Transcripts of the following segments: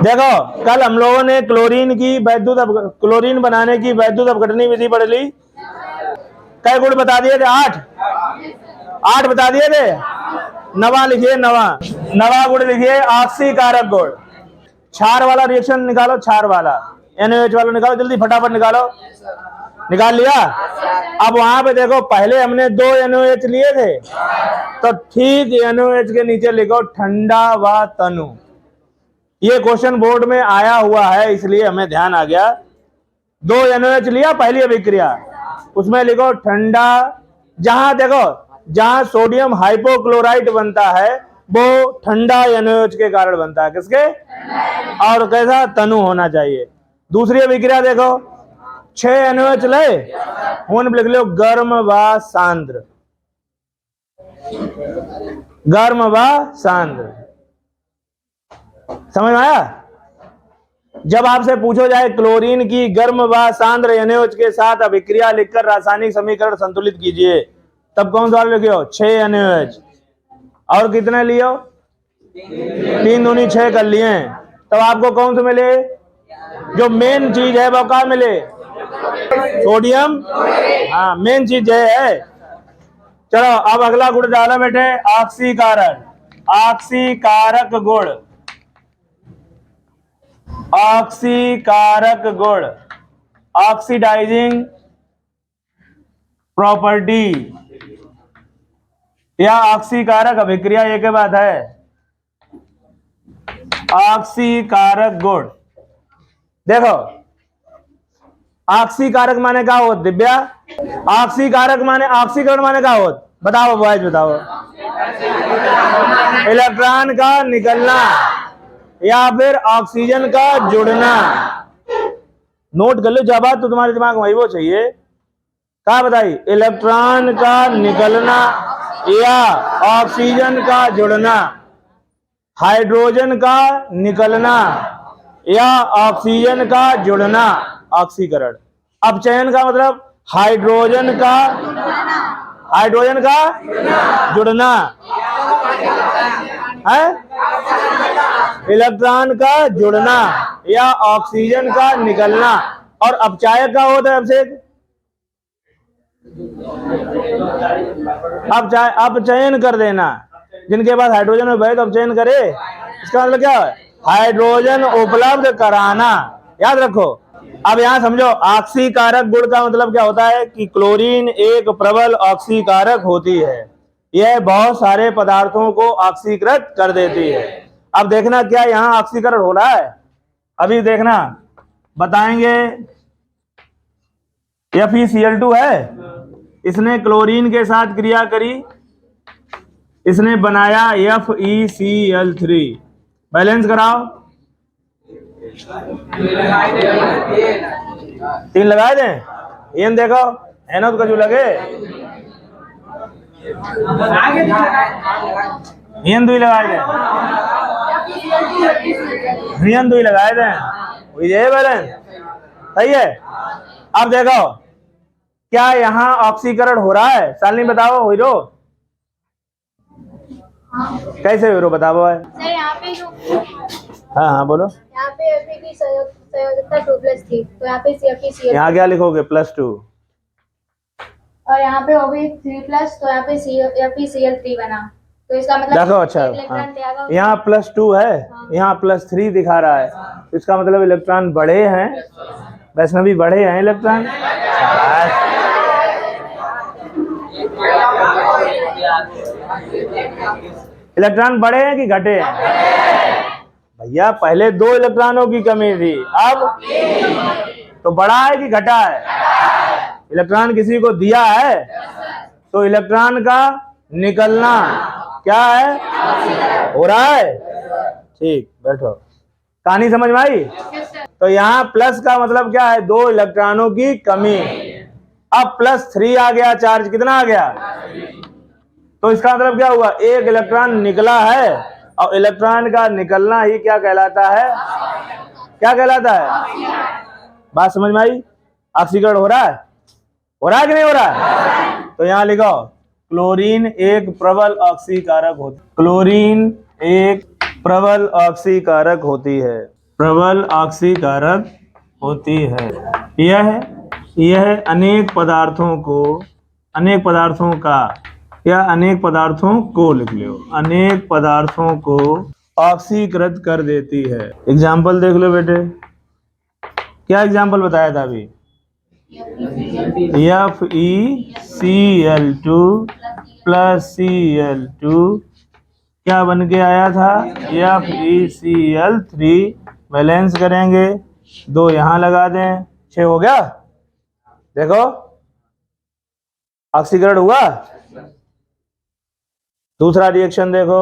देखो कल हम लोगों ने क्लोरीन बनाने की वैद्युत अपघटनी विधि पढ़ ली। कई गुण बता दिए थे? 8 बता दिए थे। नवा लिखिए, नवा गुण लिखिए ऑक्सीकारक गुण। क्षार वाला रिएक्शन निकालो, क्षार वाला NaOH वाला निकालो, जल्दी फटाफट निकालो। निकाल लिया? अब वहां पे देखो, पहले हमने 2 NaOH लिए थे, तो ठीक NaOH के नीचे लिखो ठंडा व तनु। ये क्वेश्चन बोर्ड में आया हुआ है, इसलिए हमें ध्यान आ गया। 2 NaOH लिया पहली अभिक्रिया, उसमें लिखो ठंडा। जहां देखो, जहां सोडियम हाइपोक्लोराइट बनता है वो ठंडा NaOH के कारण बनता है। किसके? और कैसा? तनु होना चाहिए। दूसरी अभिक्रिया देखो, 6 NaOH ले, उन लिख लो गर्म व सांद्र। गर्म व सांद्र। समझ में आया? जब आपसे पूछो जाए क्लोरीन की गर्म व सांद्र NaOH के साथ अभिक्रिया लिखकर रासायनिक समीकरण संतुलित कीजिए, तब कौन सा लिखियो? 6 NaOH। और कितने लियो? 3 दूनी 6 कर लिए। तब आपको कौन से मिले? जो मेन चीज है वो क्या मिले? सोडियम। हाँ, मेन चीज है। चलो अब अगला गुण डालो बेटे, ऑक्सीकारक। ऑक्सीकारक गुण, ऑक्सीकारक गुण, ऑक्सीडाइजिंग प्रॉपर्टी या ऑक्सीकारक अभिक्रिया एक बात है। ऑक्सीकारक गुण देखो, ऑक्सीकारक माने क्या हो दिव्या? ऑक्सीकारक माने, ऑक्सीकरण माने क्या हो? बताओ बॉयज, बताओ। इलेक्ट्रॉन का निकलना या फिर ऑक्सीजन का जुड़ना। नोट कर लो, जब तो तुम्हारे दिमाग में वही वो चाहिए। क्या बताई? इलेक्ट्रॉन का निकलना या ऑक्सीजन का जुड़ना, हाइड्रोजन का निकलना या ऑक्सीजन का जुड़ना, ऑक्सीकरण। अपचयन का मतलब हाइड्रोजन का जुड़ना है, इलेक्ट्रॉन का जुड़ना या ऑक्सीजन का निकलना। और अपचायक का होता है अभिषेक, अपचयन कर देना। जिनके पास हाइड्रोजन में बहे तो अपचयन करे, इसका मतलब क्या है? हाइड्रोजन उपलब्ध कराना। याद रखो। अब यहां समझो, ऑक्सीकारक गुण का मतलब क्या होता है कि क्लोरीन एक प्रबल ऑक्सीकारक होती है। यह बहुत सारे पदार्थों को ऑक्सीकृत कर देती है। अब देखना क्या यहां ऑक्सीकरण हो रहा है, अभी देखना बताएंगे। FeCl2 है, इसने क्लोरीन के साथ क्रिया करी, इसने बनाया FeCl3। बैलेंस कराओ। 3 लगाए दें। एन देखो, एनोद का जो लगे एन 2 लगाए दें, एन 2 लगाए दें। ये बैलेंस सही है। अब देखो क्या यहाँ ऑक्सीकरण हो रहा है? शालिनी बताओ। हीरो कैसे हीरो बताओ है? सर यहाँ पे जो हाँ बोलो। यहाँ पे Fe की संयोजकता 2+ थी, तो यहाँ पे FeCl, यहाँ क्या लिखोगे? +2। और यहाँ पे हो गई 3+, तो यहाँ पे FeCl3 बना। तो इसका मतलब देखो अच्छा, हाँ, यहाँ +2 है, यहाँ +3 दिखा रहा है, तो इसका मतलब इलेक्ट्रॉन बढ़े हैं, वैष्णवी बढ़े हैं इलेक्ट्रॉन। इलेक्ट्रॉन बढ़े हैं कि घटे हैं? भैया पहले 2 इलेक्ट्रॉनों की कमी थी, अब तो बढ़ा है कि घटा है? इलेक्ट्रॉन किसी को दिया है तो इलेक्ट्रॉन का निकलना क्या है? हो रहा है। ठीक, बैठो। कहानी समझ में आई? तो यहाँ प्लस का मतलब क्या है? 2 इलेक्ट्रॉनों की कमी। अब +3 आ गया चार्ज, कितना आ गया? तो इसका मतलब क्या हुआ? 1 इलेक्ट्रॉन निकला है, और इलेक्ट्रॉन का निकलना ही क्या कहलाता है? क्या कहलाता है? बात समझ में आई? ऑक्सीकरण हो रहा है? हो रहा है कि नहीं हो रहा है? तो यहाँ लिखो, क्लोरीन एक प्रबल ऑक्सीकारक होती, क्लोरीन एक प्रबल ऑक्सीकारक होती है। प्रबल ऑक्सीकारक होती है। यह अनेक पदार्थों को लिख लो, अनेक पदार्थों को ऑक्सीकृत कर देती है। एग्जाम्पल देख लो बेटे, क्या एग्जाम्पल बताया था अभी? FeCl2 प्लस Cl2 क्या बन के आया था? FeCl3। बैलेंस करेंगे, 2 यहां लगा दें, 6 हो गया। देखो ऑक्सीकरण हुआ। दूसरा रिएक्शन देखो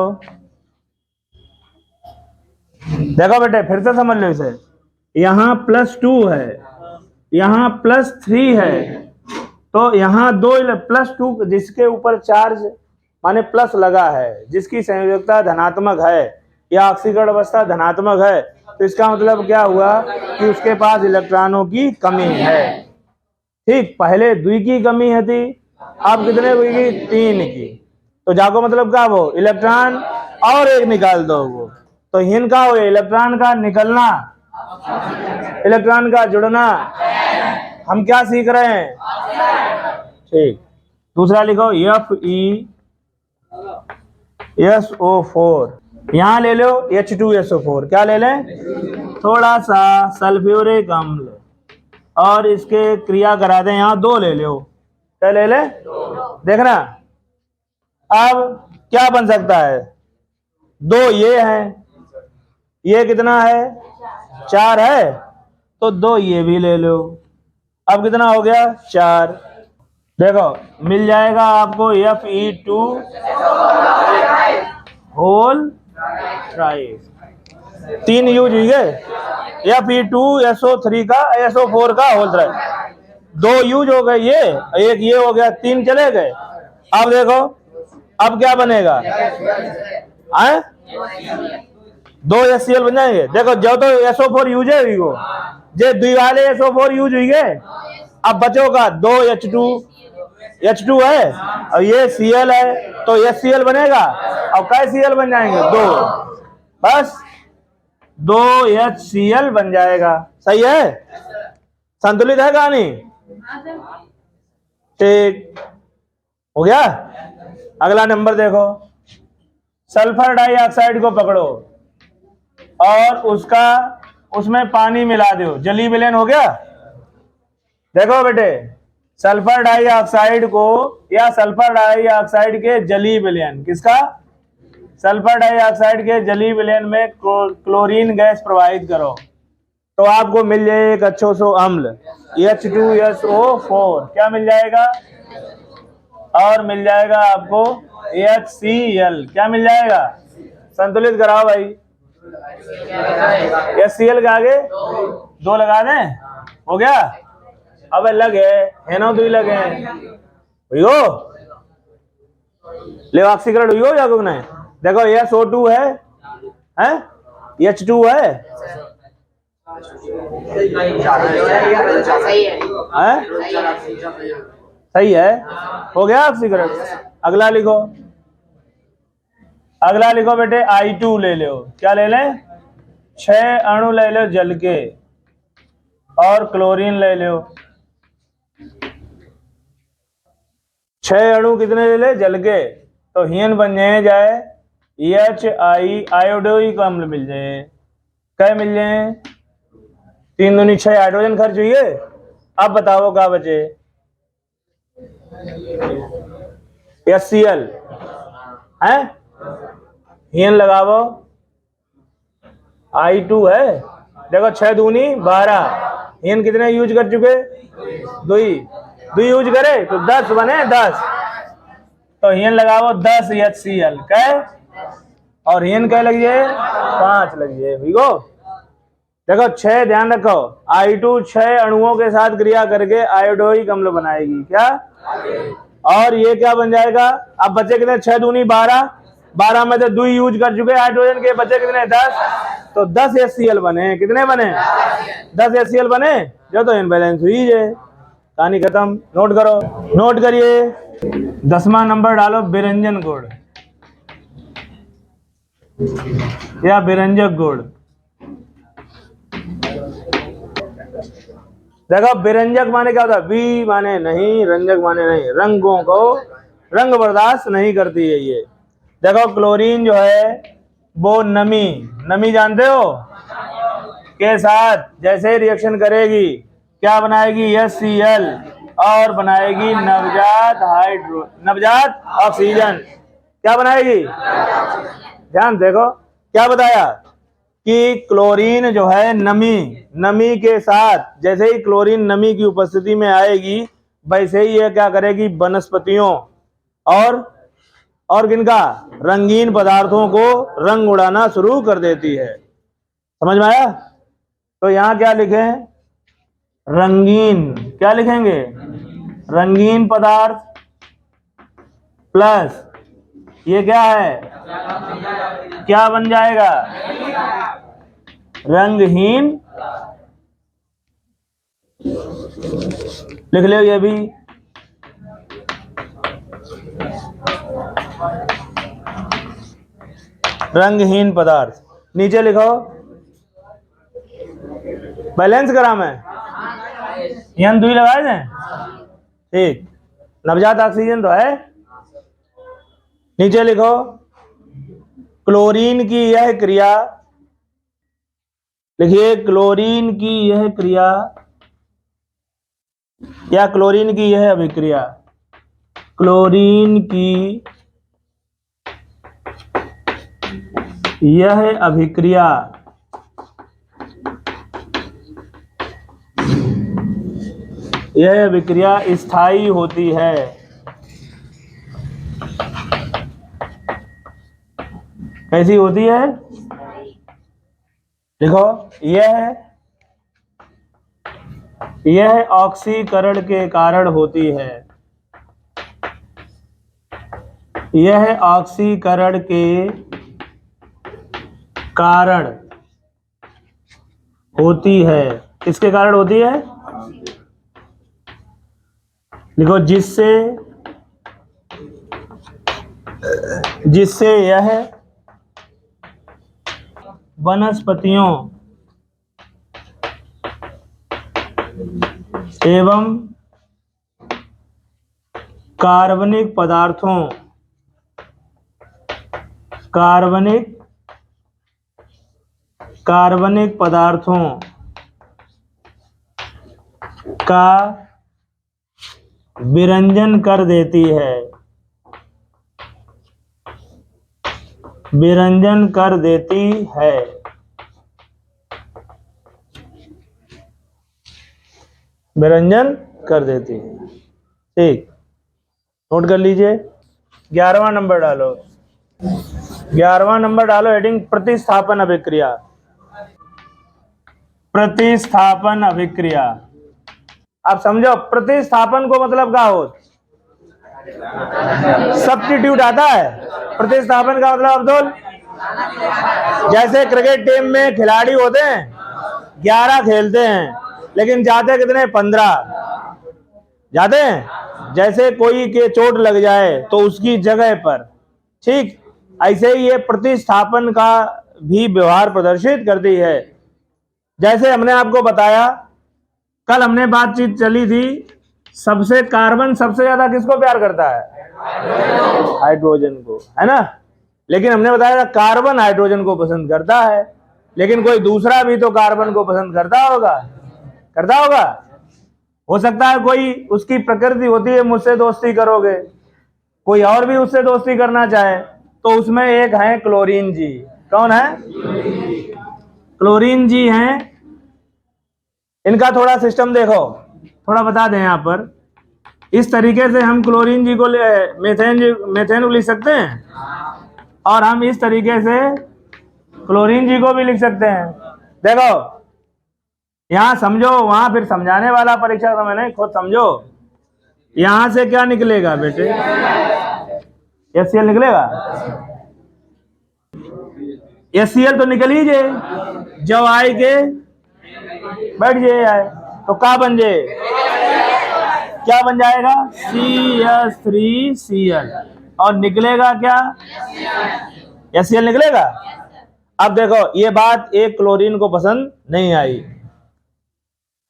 बेटे, फिर से समझ लो इसे। यहां +2 है, यहां +3 है, तो यहां 2 +2 जिसके ऊपर चार्ज माने प्लस लगा है, जिसकी संयोजकता धनात्मक है या ऑक्सीकरण अवस्था धनात्मक है, तो इसका मतलब क्या हुआ कि उसके पास इलेक्ट्रॉनों की कमी है। ठीक, पहले 2 की कमी है थी, अब कितने की? 3 की। तो जाको मतलब क्या वो इलेक्ट्रॉन और एक निकाल दो वो, तो हिन का हो इलेक्ट्रॉन का निकलना, इलेक्ट्रॉन का जुड़ना। हम क्या सीख रहे हैं? ठीक, दूसरा लिखो FeSO4। यहां ले लो H2SO4। क्या ले लें? थोड़ा सा सल्फ्यूरिक अम्ल, और इसके क्रिया करा दें, यहां 2 ले लो। क्या ले लें? देखना अब क्या बन सकता है। 2 ये है, ये कितना है? 4 है, तो 2 ये भी ले लो। अब कितना हो गया? 4। देखो मिल जाएगा आपको Fe2 होल ट्राइस। 3 यूज हुई गए, Fe2SO3 का SO4 का होल ट्राइस। 2 यूज हो गए, ये एक ये हो गया, 3 चले गए। अब देखो अब क्या बनेगा? 2 HCl बन जाएंगे। देखो जो तो SO4 यूज है वो, जे 2 वाले SO4 यूज हुई गए। अब बचोगा 2 H2 है और ये Cl है, तो HCl बनेगा और कै Cl बन जाएंगे? 2, बस 2 HCl बन जाएगा। सही है? संतुलित है कहानी? ठीक हो गया। अगला नंबर देखो, सल्फर डाइऑक्साइड को पकड़ो और उसमें पानी मिला दो, जलीय विलयन हो गया। देखो बेटे, सल्फर डाइऑक्साइड को या सल्फर डाइऑक्साइड के जलीय विलयन, किसका? सल्फर डाइऑक्साइड के जलीय विलयन में क्लोरीन गैस प्रवाहित करो, तो आपको मिल जाएगा एक अच्छो अम्ल H2SO4। क्या मिल जाएगा? और मिल जाएगा आपको HCl। क्या मिल जाएगा? संतुलित कराओ भाई। HCl के आगे 2 लगा दें, हो गया। अब लगे हेनो 2 लगे हुई हो, ले ऑक्सीकरण हुई हो या कुछ नहीं? देखो SO2 है, H2 है, सही है, हो गया ऑक्सीकरण। अगला लिखो बेटे, I2 ले लो। क्या ले लें? 6 अणु ले लो जल के और क्लोरीन ले लो। 6 अणु कितने ले ले? जल के, तो हीन बन जाए HI आयोडोइक अम्ल मिल जाए। क्या मिल जाए? 3 दूनी 6 हाइड्रोजन खर्च हुई है। अब बताओ क्या बचे? HCl है, हीन लगाओ, I2 है। देखो 6 दूनी 12, हीन कितने यूज कर चुके? 2 यूज करे तो 10 बने, 10, तो हीन लगाओ 10 HCl कै, और हीन क्या लगिए? 5 लगिए। बिगो देखो 6 ध्यान रखो, I2 6 अणुओं के साथ क्रिया करके आयोडोइक अम्ल बनाएगी। क्या? और ये क्या बन जाएगा? अब बचे कितने? 6 दूनी 12, 12 में से 2 यूज कर चुके हाइड्रोजन के, बचे कितने? 10, तो 10 HCl बने। कितने बने? 10 HCl बने, जो तो इनबैलेंस हुई है। कहानी खत्म। नोट करो, नोट करिए। 10वां नंबर डालो, विरंजन गुण या विरंजक गुण। देखो विरंजक माने क्या होता है, वी माने नहीं, रंजक माने नहीं, रंगों को रंग बर्दाश्त नहीं करती है ये। देखो क्लोरीन जो है वो नमी, नमी जानते हो के साथ जैसे रिएक्शन करेगी क्या बनाएगी, HCl और बनाएगी नवजात ऑक्सीजन। क्या बनाएगी, ध्यान देखो क्या बताया कि क्लोरीन जो है नमी के साथ, जैसे ही क्लोरीन नमी की उपस्थिति में आएगी वैसे ही ये क्या करेगी, वनस्पतियों और किनका, रंगीन पदार्थों को रंग उड़ाना शुरू कर देती है। समझ में आया? तो यहां क्या लिखे, रंगीन, क्या लिखेंगे, रंगीन पदार्थ प्लस ये क्या है, क्या बन जाएगा, रंगहीन। लिख लो ये भी, रंगहीन पदार्थ। नीचे लिखो बैलेंस करा मैं, यहाँ दुई लगाए थे, ठीक, नवजात ऑक्सीजन तो है। नीचे लिखो क्लोरीन की यह क्रिया, लिखिए क्लोरीन की यह क्रिया या क्लोरीन की यह अभिक्रिया, क्लोरीन की यह अभिक्रिया स्थायी होती है। कैसी होती है, देखो यह ऑक्सीकरण के कारण होती है, यह ऑक्सीकरण के कारण होती है। किसके कारण होती है, देखो जिससे यह वनस्पतियों एवं कार्बनिक पदार्थों का विरंजन कर देती है, विरंजन कर देती है। विरंजन कर देती है, ठीक, नोट कर लीजिए। 11वां नंबर डालो, 11वां नंबर डालो, हेडिंग प्रतिस्थापन अभिक्रिया। प्रतिस्थापन अभिक्रिया, आप समझो प्रतिस्थापन को मतलब क्या हो, सब्स्टिट्यूट आता है। प्रतिस्थापन का मतलब अब्दुल, जैसे क्रिकेट टीम में खिलाड़ी होते हैं 11 खेलते हैं लेकिन जाते कितने, 15 जाते हैं। जैसे कोई के चोट लग जाए तो उसकी जगह पर, ठीक, ऐसे ही ये प्रतिस्थापन का भी व्यवहार प्रदर्शित करती है। जैसे हमने आपको बताया, कल हमने बातचीत चली थी, कार्बन सबसे ज्यादा किसको प्यार करता है, हाइड्रोजन को, है ना। लेकिन हमने बताया कार्बन हाइड्रोजन को पसंद करता है, लेकिन कोई दूसरा भी तो कार्बन को पसंद करता होगा। हो सकता है कोई, उसकी प्रकृति होती है मुझसे दोस्ती करोगे, कोई और भी उससे दोस्ती करना चाहे, तो उसमें एक है क्लोरीन जी। कौन है, क्लोरीन जी हैं। इनका थोड़ा सिस्टम देखो, थोड़ा बता दें यहाँ पर। इस तरीके से हम क्लोरीन जी को मेथेन को लिख सकते हैं, और हम इस तरीके से क्लोरीन जी को भी लिख सकते हैं। देखो यहां समझो, वहां फिर समझाने वाला परीक्षा समय नहीं, खुद समझो। यहां से क्या निकलेगा बेटे, HCl निकलेगा। HCl तो निकल ही जाए, जब आए के बैठ जाए तो क्या बन जाए, क्या बन जाएगा, CH3Cl, और निकलेगा क्या, HCl निकलेगा। अब देखो ये बात एक क्लोरीन को पसंद नहीं आई,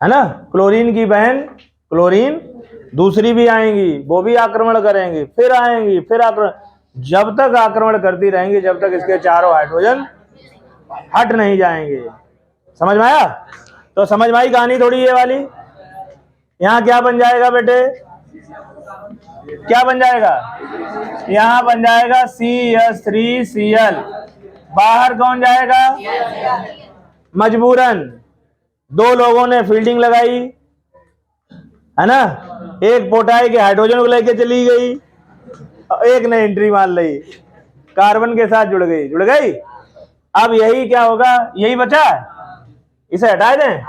है ना। क्लोरीन की बहन क्लोरीन दूसरी भी आएंगी, वो भी आक्रमण करेंगी, फिर आएंगी, फिर आक्रमण, जब तक आक्रमण करती रहेंगी जब तक इसके चारों हाइड्रोजन हट नहीं जाएंगे। समझ में आया? तो समझ में आई कहानी थोड़ी ये वाली। यहाँ क्या बन जाएगा बेटे, क्या बन जाएगा, यहाँ बन जाएगा CH3Cl। बाहर कौन जाएगा, मजबूरन दो लोगों ने फील्डिंग लगाई, है ना, एक पोटाई के हाइड्रोजन को लेके चली गई, एक ने एंट्री मार ली, कार्बन के साथ जुड़ गई। अब यही क्या होगा, यही बचा, इसे हटा दें।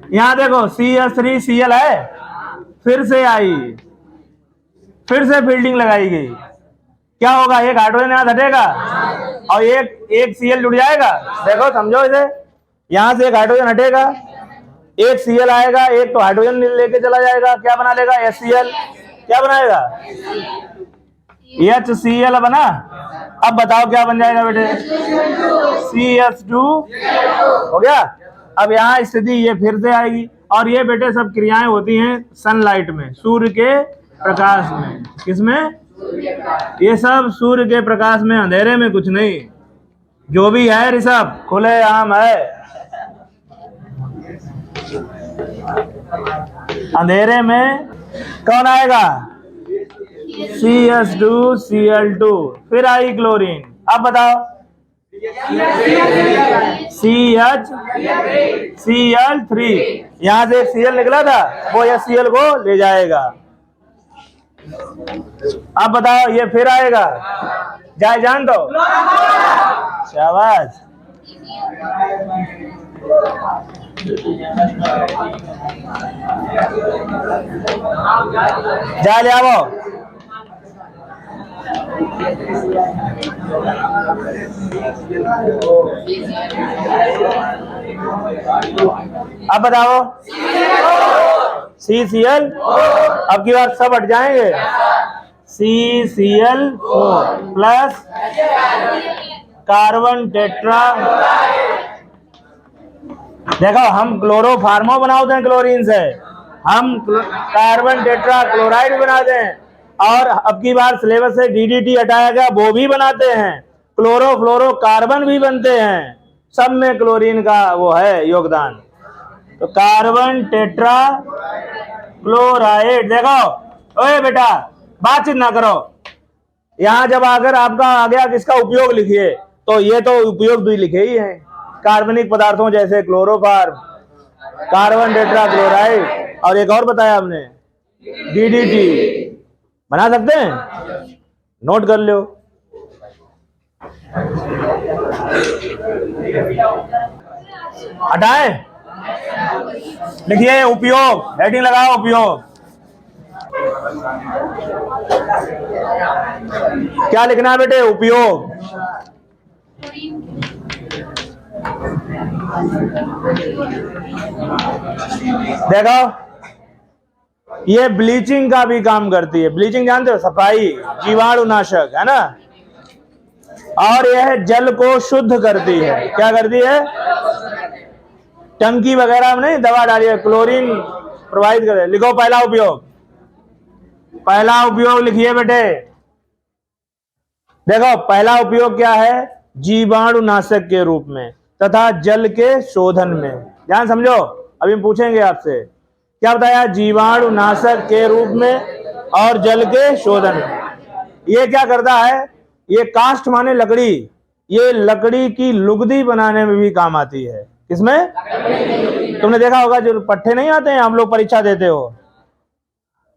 यहां देखो CH3Cl है, फिर से आई, फिर से फील्डिंग लगाई गई, क्या होगा, एक हाइड्रोजन यहां हटेगा और एक Cl जुड़ जाएगा। देखो समझो इसे, यहां से एक हाइड्रोजन हटेगा, एक Cl आएगा, एक तो हाइड्रोजन लेके चला जाएगा, क्या बना लेगा, HCl। क्या बनाएगा, HCl बना। अब बताओ क्या बन जाएगा बेटे, CH2 हो गया। अब यहाँ स्थिति ये फिर से आएगी, और ये बेटे सब क्रियाएं होती हैं सनलाइट में, सूर्य के प्रकाश में। किसमें, ये सब सूर्य के प्रकाश में, अंधेरे में कुछ नहीं। जो भी है ऋषभ खुले आम है, अंधेरे में कौन आएगा, CH2Cl2, फिर आई क्लोरीन। अब बताओ CH3, यहां से Cl निकला था, वो HCl को ले जाएगा। अब बताओ ये फिर आएगा, जाए जान दो, शाबाश। जा ले आओ, अब बताओ CCl, अब की बार सब हट जाएंगे, CCl4 प्लस कार्बन टेट्रा। देखो हम क्लोरोफार्मो बनाते हैं क्लोरीन से, हम कार्बन टेट्रा क्लोराइड बनाते हैं, और अब की बार सिलेबस से DDT हटाया गया, वो भी बनाते हैं, क्लोरोफ्लोरो कार्बन भी बनते हैं, सब में क्लोरीन का वो है योगदान। तो कार्बन टेट्रा क्लोराइड। देखो ओए बेटा बातचीत ना करो, यहां जब आकर आपका आ गया किसका उपयोग लिखिए, तो ये तो उपयोग भी लिखे ही है, कार्बनिक पदार्थों जैसे क्लोरोफार्म, कार्बन टेट्रा क्लोराइड, और एक और बताया हमने DDT बना सकते हैं, नोट कर लो। हटाएं, लिखिए उपयोग, हेडिंग लगाओ उपयोग। क्या लिखना है बेटे, उपयोग। देखो ये ब्लीचिंग का भी काम करती है, ब्लीचिंग जानते हो, सफाई, जीवाणुनाशक, है ना, और यह जल को शुद्ध करती है। क्या करती है, टंकी वगैरह में नहीं दवा डाली है, क्लोरीन प्रोवाइड करे। लिखो पहला उपयोग, पहला उपयोग लिखिए बेटे। देखो पहला उपयोग क्या है, जीवाणुनाशक के रूप में तथा जल के शोधन में। ध्यान समझो, अभी हम पूछेंगे आपसे, क्या बताया, जीवाणुनाशक के रूप में और जल के शोधन में। ये क्या करता है, ये काष्ठ माने लकड़ी, ये लकड़ी की लुगदी बनाने में भी काम आती है। किसमें, तुमने देखा होगा जो पट्टे नहीं आते हैं, हम लोग परीक्षा देते हो,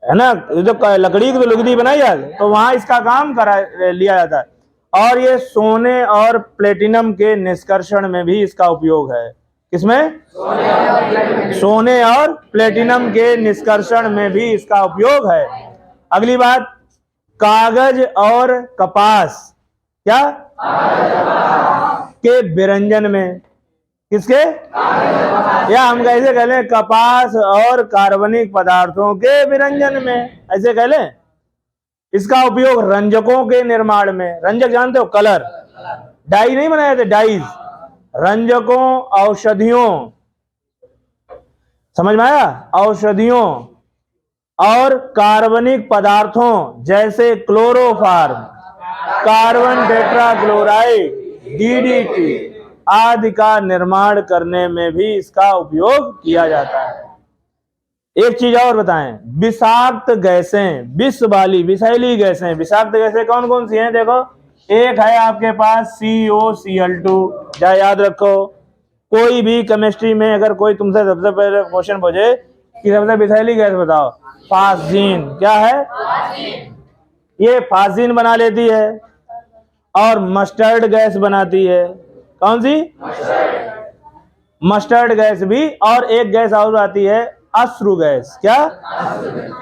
है ना, जो लकड़ी की लुगदी बनाई जाती तो वहां इसका काम करा लिया जाता है। और ये सोने और प्लेटिनम के निष्कर्षण में भी इसका उपयोग है। किसमें, सोने और प्लेटिनम के निष्कर्षण में भी इसका उपयोग है। अगली बात, कागज और कपास, क्या, के विरंजन में। किसके, या हम कैसे कह लें, कपास और कार्बनिक पदार्थों के विरंजन में, ऐसे कह लें। इसका उपयोग रंजकों के निर्माण में, रंजक जानते हो, कलर, डाई नहीं बनाए थे, डाइज, रंजकों, औषधियों, समझ में आया, औषधियों और कार्बनिक पदार्थों जैसे क्लोरोफार्म, कार्बन टेट्राक्लोराइड, डीडीटी आदि का निर्माण करने में भी इसका उपयोग किया जाता है। एक चीज और बताएं, विषाक्त गैसें, विष वाली विषैली गैसें, विषाक्त गैसें कौन कौन सी हैं? देखो, एक है आपके पास COCl2, या याद रखो कोई भी केमिस्ट्री में अगर कोई तुमसे सबसे पहले क्वेश्चन पूछे कि सबसे विषैली गैस बताओ, फास्जीन। क्या है? ये फास्जीन बना लेती है। और मस्टर्ड गैस बनाती है। कौन सी? मस्टर्ड गैस भी। और एक गैस और आती है अश्रु गैस। क्या?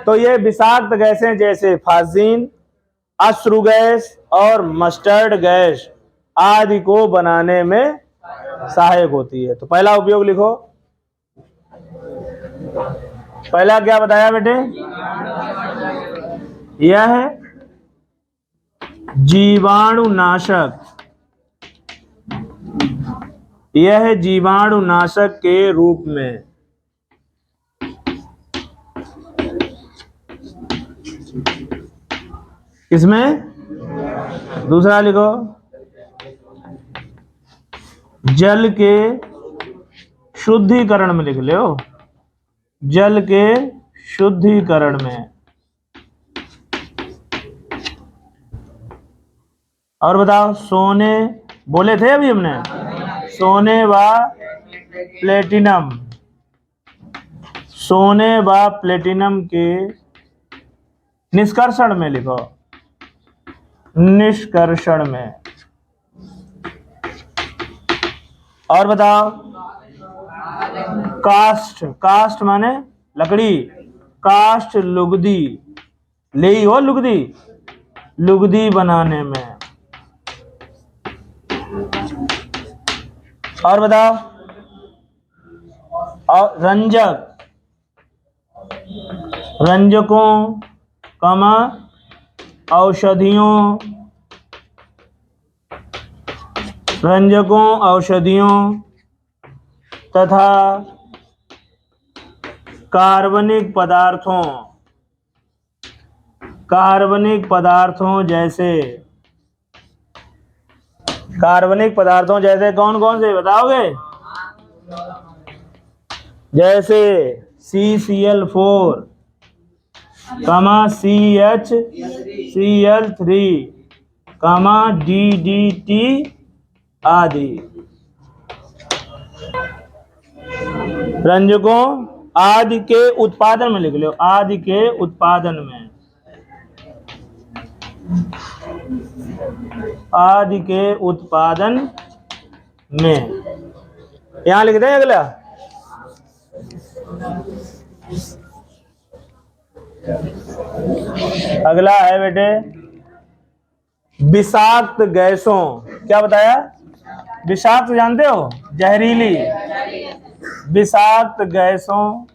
तो ये विषाक्त गैसें जैसे फास्जीन, अश्रु गैस और मस्टर्ड गैस आदि को बनाने में सहायक होती है। तो पहला उपयोग लिखो। पहला क्या बताया बेटे? यह है जीवाणुनाशक, यह जीवाणुनाशक के रूप में इसमें, दूसरा लिखो, जल के शुद्धिकरण में, लिख लो, जल के शुद्धिकरण में। और बताओ, सोने बोले थे अभी हमने, सोने व प्लेटिनम, सोने व प्लेटिनम के निष्कर्षण में लिखो, निष्कर्षण में। और बताओ, काष्ठ, काष्ठ माने लकड़ी, काष्ठ लुगदी, ले हो लुगदी, लुगदी बनाने में। और बताओ, और रंजक, रंजकों, कमा औषधियों, रंजकों, औषधियों तथा कार्बनिक पदार्थों, कार्बनिक पदार्थों जैसे, कार्बनिक पदार्थों जैसे कौन कौन से बताओगे? जैसे CCl4, CHCl3, DDT आदि। रंजकों आदि के उत्पादन में लिख लो, आदि के उत्पादन में, आदि के उत्पादन में। यहां लिख दें अगला, अगला है बेटे विषाक्त गैसों। क्या बताया? विषाक्त जानते हो? जहरीली। विषाक्त गैसों,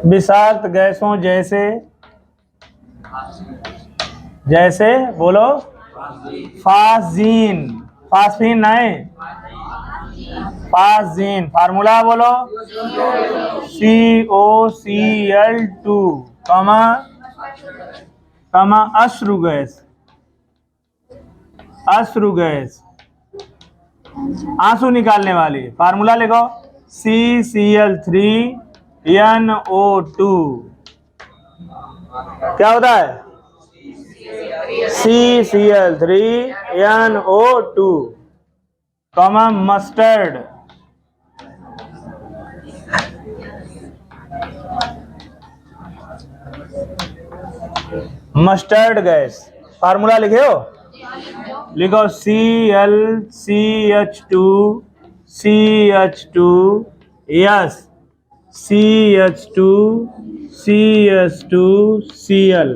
विषाक्त गैसों जैसे, जैसे बोलो, फास्जीन, फास्फीन नहीं, फास्जीन। फार्मूला बोलो, COCl2, कमा अश्रु गैस, अश्रु गैस आंसू निकालने वाली। फार्मूला लिखो, CCl3NO2। क्या होता है? CCl3NO2, comma mustard, mustard gas. Formula लिखे हो? लिखो ClCH2 CH2 yes CH2 CH2 Cl।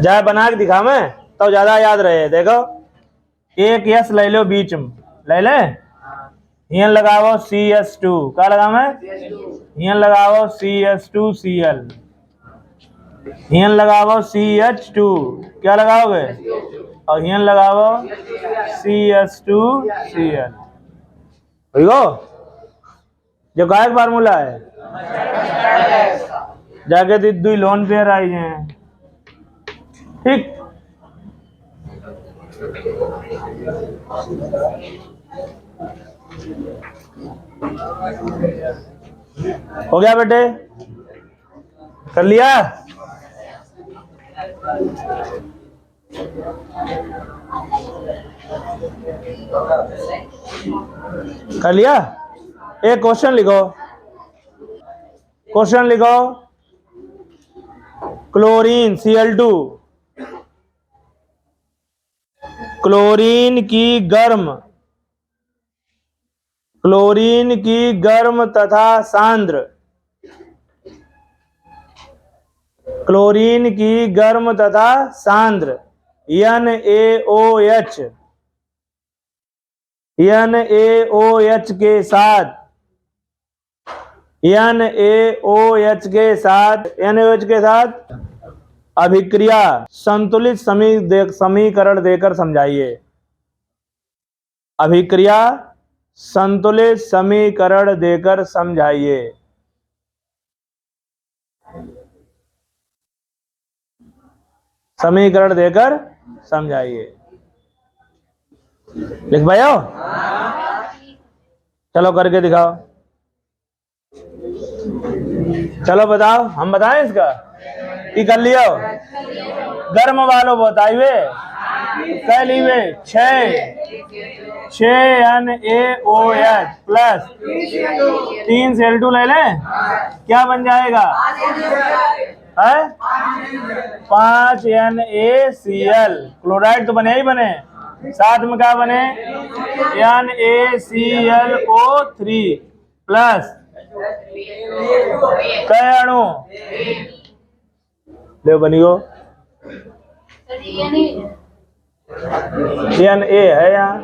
जाए बना के दिखा मैं तो ज्यादा याद रहे। देखो एक यस ले लो, बीच में ले ले, यहाँ लगाओ CH2, क्या लगा मैं? यहाँ लगाओ CH2 Cl, यहाँ लगाओ CH2, क्या लगाओगे? और हियन लगाओ CH2Cl। ठीक हो, जो गायक फार्मूला है जाके दी दुई लोन पेयर आई हैं। ठीक, हो गया बेटे, कर लिया। कर लिया। एक क्वेश्चन लिखो, क्वेश्चन लिखो, क्लोरीन Cl2, क्लोरीन की गर्म तथा सांद्र, क्लोरीन की गर्म तथा सांद्र NaOH के साथ अभिक्रिया संतुलित समीकरण देकर समझाइए। अभिक्रिया संतुलित समीकरण देकर समझाइए। समीकरण देकर समझाइए। लिख पाए हो? चलो करके दिखाओ। चलो बताओ, हम बताएं इसका कि कर लियो। गर्म वालों बताइए कैलिवे 6 NaOH प्लस 3 Cl2 ले लें, क्या बन जाएगा? है 5 NaCl। क्लोराइड तो बने ही बने, साथ में क्या बने? NaClO3 प्लस कई अणु ले बनियो Na है यहाँ।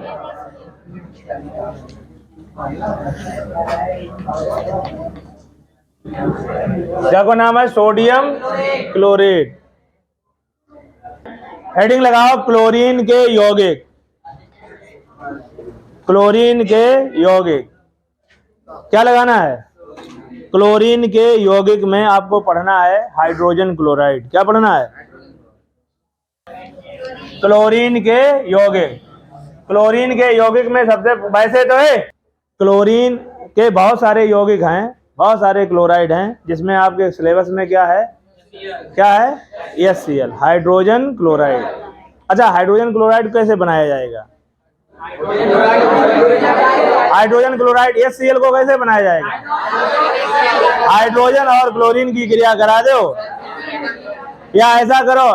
क्या नाम है? Sodium chlorate. हेडिंग लगाओ क्लोरीन के यौगिक। क्लोरीन के यौगिक क्या लगाना है? क्लोरीन के यौगिक में आपको पढ़ना है हाइड्रोजन क्लोराइड। क्या पढ़ना है? क्लोरीन के यौगिक। क्लोरीन के यौगिक में सबसे, वैसे तो है क्लोरीन के बहुत सारे यौगिक हैं, बहुत सारे क्लोराइड हैं, जिसमें आपके सिलेबस में क्या है? HCl, hydrogen chloride. अच्छा, हाइड्रोजन क्लोराइड कैसे बनाया जाएगा? हाइड्रोजन क्लोराइड HCl को कैसे बनाया जाएगा? हाइड्रोजन और क्लोरीन की क्रिया करा दो, या ऐसा करो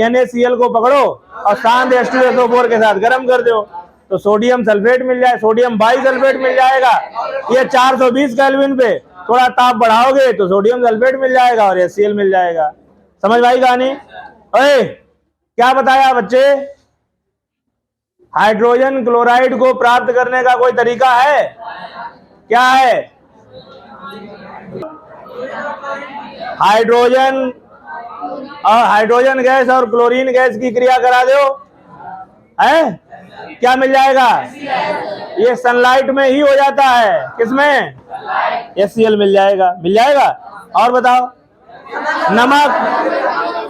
NaCl को पकड़ो और शांत H2SO4 के साथ गर्म कर दो तो सोडियम सल्फेट मिल जाए, सोडियम बाइसल्फेट मिल जाएगा। ये 420 केल्विन पे थोड़ा ताप बढ़ाओगे तो सोडियम सल्फेट मिल जाएगा और HCl मिल जाएगा। समझ भाई कहानी? ओए क्या बताया बच्चे? हाइड्रोजन क्लोराइड को प्राप्त करने का कोई तरीका है? क्या है? हाइड्रोजन गैस और क्लोरीन गैस की क्रिया करा दो, है क्या मिल जाएगा? ये सनलाइट में ही हो जाता है। किसमें? HCl मिल जाएगा। मिल जाएगा। और बताओ, नमक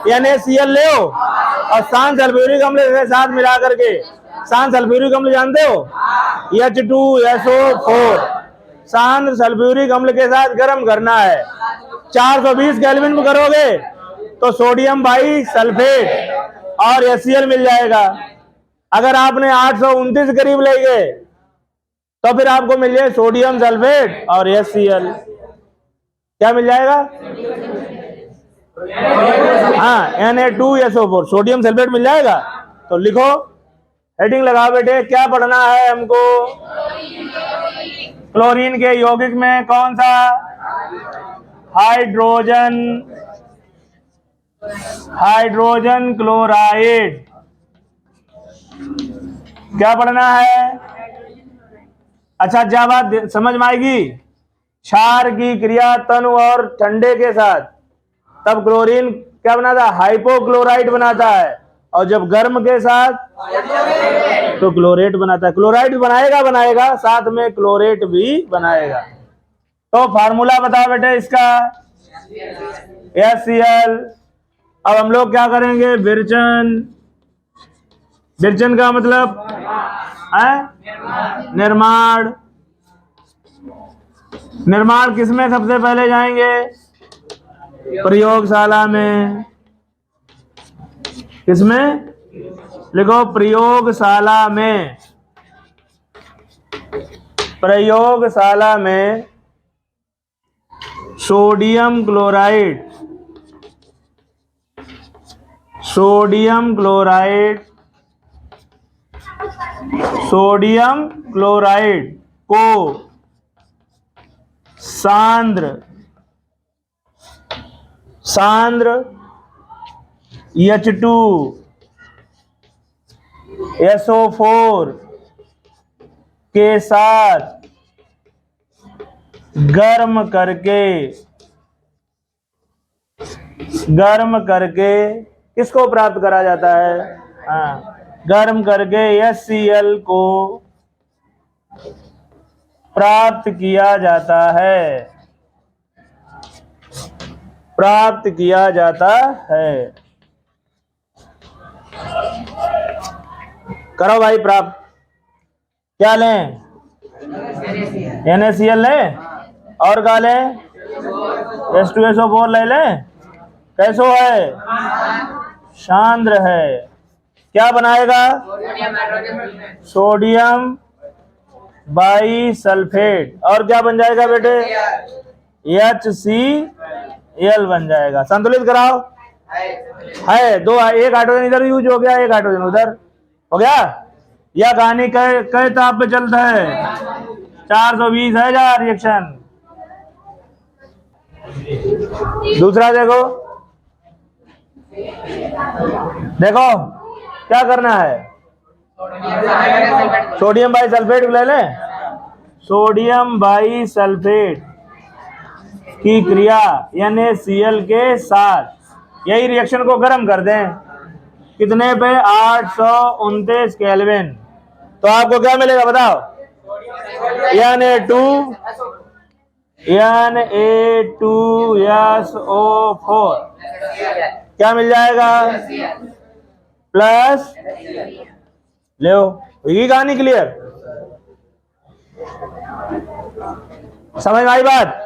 NaCl ले और शांत सल्फ्यूरिक अम्ल के साथ मिला करके, शांत सल्फ्यूरिक अम्ल जानते हो? H2SO4 शांत सल्फ्यूरिक अम्ल के साथ गर्म करना है। 420 केल्विन में करोगे तो सोडियम बाइसल्फेट और HCl मिल जाएगा। अगर आपने 829 करीब ले गए तो फिर आपको मिल जाए सोडियम सल्फेट और HCl। क्या मिल जाएगा? हाँ, Na2SO4 सोडियम सल्फेट मिल जाएगा। तो लिखो, हेडिंग लगाओ बेटे, क्या पढ़ना है हमको? क्लोरीन के यौगिक में कौन सा? Hydrogen chloride. क्या पढ़ना है? अच्छा, क्या बात समझ में आएगी? क्षार की क्रिया तनु और ठंडे के साथ, तब क्लोरीन क्या बनाता है? हाइपोक्लोराइट बनाता है। और जब गर्म के साथ तो क्लोरेट बनाता है। क्लोराइड बनाएगा साथ में क्लोरेट भी बनाएगा। तो फार्मूला बताओ बेटे इसका, HCl। अब हम लोग क्या करेंगे, विरचन। विरचन का मतलब है निर्माण। निर्माण किसमें सबसे पहले जाएंगे, प्रयोगशाला में। किसमें, लिखो प्रयोगशाला में। प्रयोगशाला में sodium chloride, sodium chloride, sodium chloride को सांद्र H2SO4 के साथ गर्म करके किसको प्राप्त करा जाता है, गर्म करके HCl को प्राप्त किया जाता है, प्राप्त किया जाता है। करो भाई प्राप्त। क्या लें, NaCl लें, और क्या लें, H2SO4 ले लें। कैसो है, सांद्र है। क्या बनाएगा, सोडियम बाईसल्फेट। और क्या बन जाएगा बेटे, HCl बन जाएगा। संतुलित कराओ। है दो, एक हाइड्रोजन इधर यूज हो गया, एक हाइड्रोजन उधर हो गया। यह कहानी कई ताप पे चलता है, 420 है जा रिएक्शन। दूसरा देखो, देखो क्या करना है, सोडियम बाईसल्फेट ले लें। सोडियम बाईसल्फेट की क्रिया NaCl के साथ, यही रिएक्शन को गर्म कर दें। कितने पे, 829 केल्विन। तो आपको क्या मिलेगा बताओ, Na2SO4 क्या मिल जाएगा, प्लस लो। ये कहानी क्लियर, समझ में आई बात।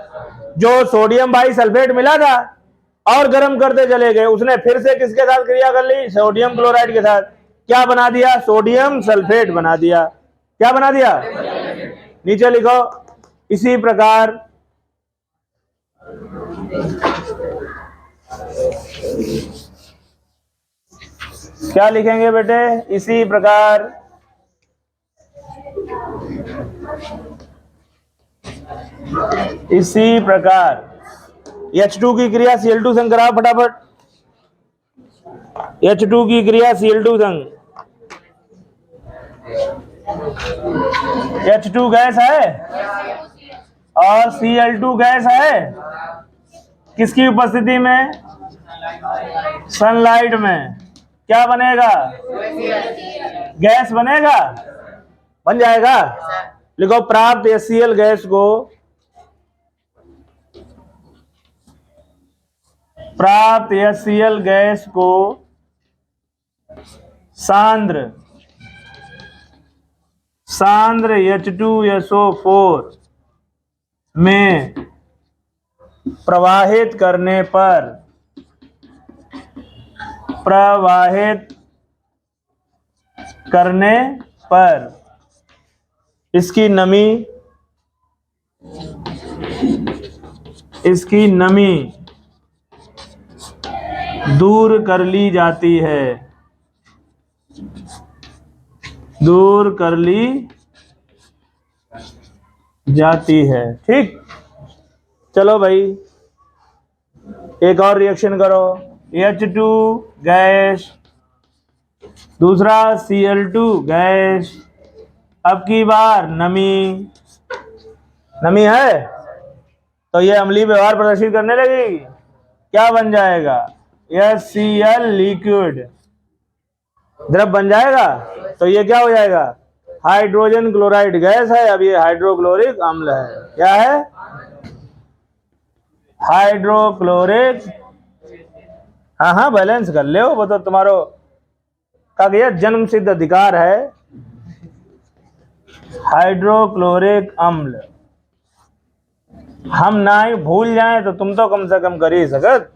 जो सोडियम बाईसल्फेट मिला था और गर्म करते चले गए, उसने फिर से किसके साथ क्रिया कर ली, सोडियम क्लोराइड के साथ। क्या बना दिया, सोडियम सल्फेट बना दिया। क्या बना दिया, नीचे लिखो। इसी प्रकार क्या लिखेंगे बेटे, इसी प्रकार H2 की क्रिया Cl2 संग कराओ फटाफट। H2 की क्रिया Cl2 संग। H2 गैस है और Cl2 गैस है, किसकी उपस्थिति में, सनलाइट में। क्या बनेगा, गैस बनेगा, बन जाएगा। लिखो प्राप्त HCl गैस को, प्राप्त HCl गैस को सांद्र H2SO4 में प्रवाहित करने पर इसकी नमी दूर कर ली जाती है, दूर कर ली जाती है। ठीक, चलो भाई एक और रिएक्शन करो। H2 गैस, दूसरा Cl2 गैस। अब की बार नमी है तो ये अम्लीय व्यवहार प्रदर्शित करने लगेगी। क्या बन जाएगा, HCl लिक्विड। द्रव बन जाएगा। तो ये क्या हो जाएगा, हाइड्रोजन क्लोराइड गैस है, अब ये हाइड्रोक्लोरिक अम्ल है। क्या है, हाइड्रोक्लोरिक। हाँ हाँ बैलेंस कर ले, वो तो तुम्हारो का गया जन्म सिद्ध अधिकार है। हाइड्रोक्लोरिक अम्ल हम ना ही भूल जाएं तो तुम तो कम से कम कर ही सकत।